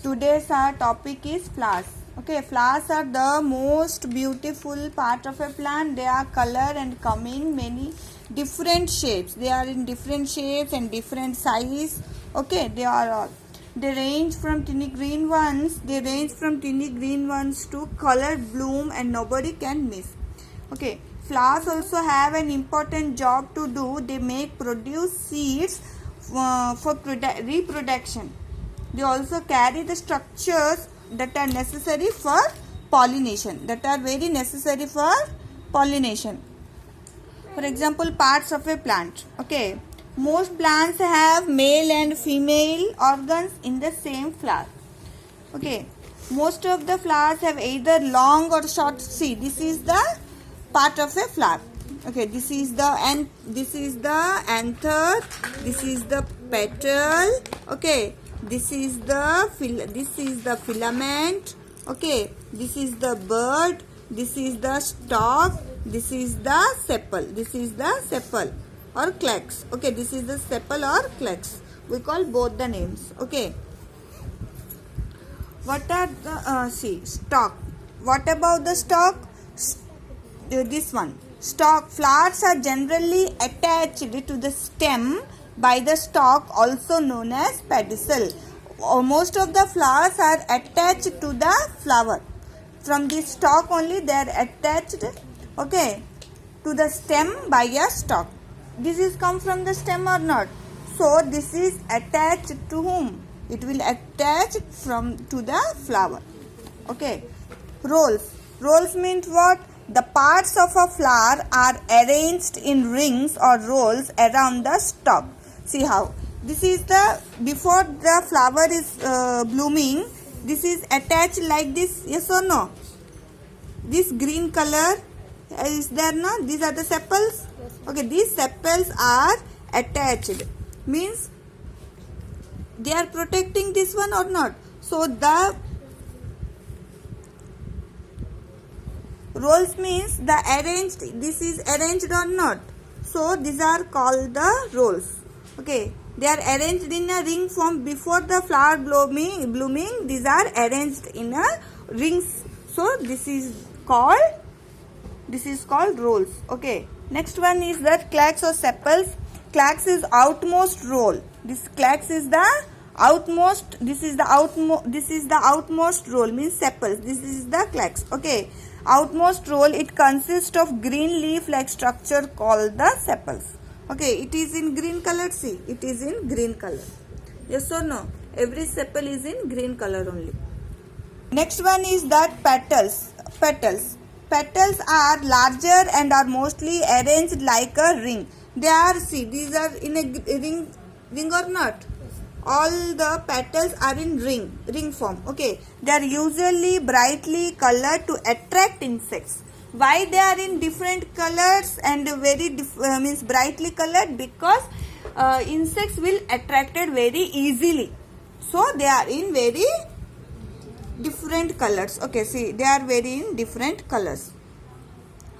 Today's our topic is flowers. Okay, flowers are the most beautiful part of a plant. They are color and come in many different shapes. They are in different shapes and different size. Okay, they range from teeny green ones. They range from teeny green ones to colored bloom, and nobody can miss. Okay, flowers also have an important job to do. They produce seeds for reproduction. They also carry the structures that are necessary for pollination, that are very necessary for pollination. For example, parts of a plant. Okay, most plants have male and female organs in the same flower. Okay, most of the flowers have either long or short. See, this is the part of a flower. Okay, this is the anther, this is the petal. Okay, this is the filament. Okay, this is the bud, this is the stalk, this is the sepal or calyx. Okay, this is the sepal or calyx. We call both the names. Okay, what are the stalk? What about the stalk? This one, stalk. Flowers are generally attached to the stem by the stalk, also known as pedicel. Most of the flowers are attached to the flower. From the stalk only they are attached, okay, to the stem by a stalk. This is come from the stem or not? So this is attached to whom? It will attach to the flower. Okay. Rolls means what? The parts of a flower are arranged in rings or rolls around the stalk. See how this is before the flower is blooming. This is attached like this. Yes or no? This green color is there, no? These are the sepals. Okay, these sepals are attached. Means they are protecting this one or not? So the rolls means the arranged. This is arranged or not? So these are called the rolls. Okay, they are arranged in a ring form before the flower blooming. These are arranged in a rings. So this is called rolls. Okay, next one is that calyx or sepals. Calyx is outmost roll. This calyx is the outmost. This is the outmost roll, means sepals. This is the calyx. Okay, outmost roll. It consists of green leaf like structure called the sepals. Okay, it is in green color. See, it is in green color. Yes or no? Every sepal is in green color only. Next one is that petals. Petals are larger and are mostly arranged like a ring. They are, see, these are in a ring or not? All the petals are in ring form. Okay, they are usually brightly colored to attract insects. Why they are in different colors and means brightly colored? Because insects will attracted very easily. So they are in very different colors. Okay, see, they are very in different colors.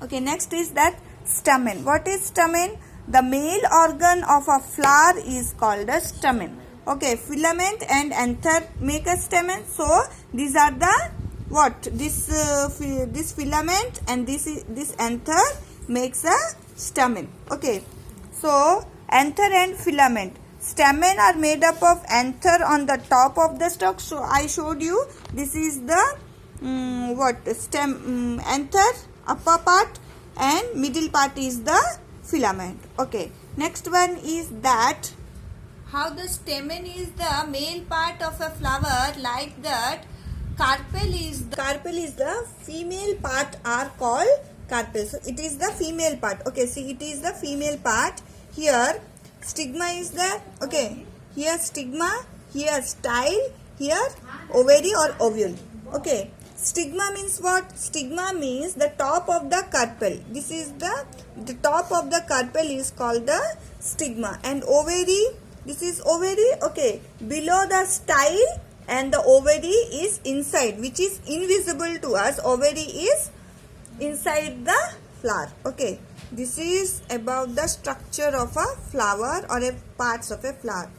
Okay, next is that stamen. What is stamen? The male organ of a flower is called a stamen. Okay, filament and anther make a stamen. So these are the what? This filament and this anther makes a stamen. Okay, so anther and filament. Stamen are made up of anther on the top of the stalk. So I showed you. This is the anther upper part, and middle part is the filament. Okay, next one is that how the stamen is the male part of a flower, like that carpel is the female part, are called carpel. So it is the female part. Okay, see, it is the female part. Here stigma is there. Okay, here stigma, here style, here ovary or ovule. Okay, stigma means what? Stigma means the top of the carpel. This is the top of the carpel is called the stigma. And ovary, this is ovary. Okay, below the style, and the ovary is inside, which is invisible to us. Ovary is inside the flower. Okay, this is about the structure of a flower or a parts of a flower.